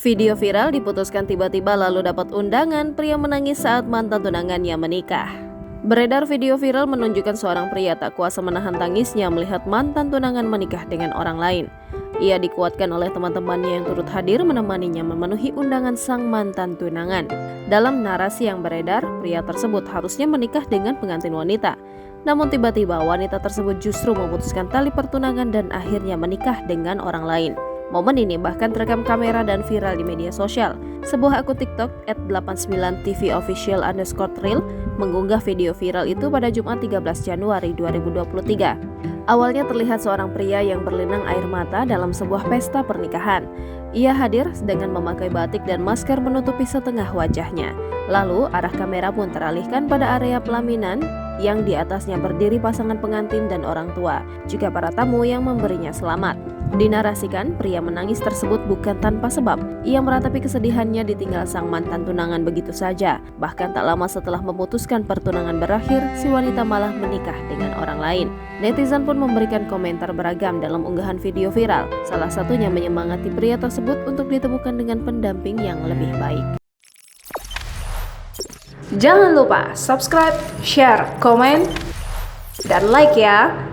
Video viral diputuskan tiba-tiba lalu dapat undangan, pria menangis saat mantan tunangannya menikah. Beredar video viral menunjukkan seorang pria tak kuasa menahan tangisnya melihat mantan tunangan menikah dengan orang lain. Ia dikuatkan oleh teman-temannya yang turut hadir menemaninya memenuhi undangan sang mantan tunangan. Dalam narasi yang beredar, pria tersebut harusnya menikah dengan pengantin wanita. Namun tiba-tiba wanita tersebut justru memutuskan tali pertunangan dan akhirnya menikah dengan orang lain. Momen ini bahkan terekam kamera dan viral di media sosial. Sebuah akun TikTok @89tvofficial_real mengunggah video viral itu pada Jumat 13 Januari 2023. Awalnya terlihat seorang pria yang berlinang air mata dalam sebuah pesta pernikahan. Ia hadir dengan memakai batik dan masker menutupi setengah wajahnya. Lalu arah kamera pun teralihkan pada area pelaminan yang di atasnya berdiri pasangan pengantin dan orang tua, juga para tamu yang memberinya selamat. Dinarasikan, pria menangis tersebut bukan tanpa sebab. Ia meratapi kesedihannya ditinggal sang mantan tunangan begitu saja. Bahkan tak lama setelah memutuskan pertunangan berakhir, si wanita malah menikah dengan orang lain. Netizen pun memberikan komentar beragam dalam unggahan video viral. Salah satunya menyemangati pria tersebut untuk ditemukan dengan pendamping yang lebih baik. Jangan lupa subscribe, share, komen, dan like ya!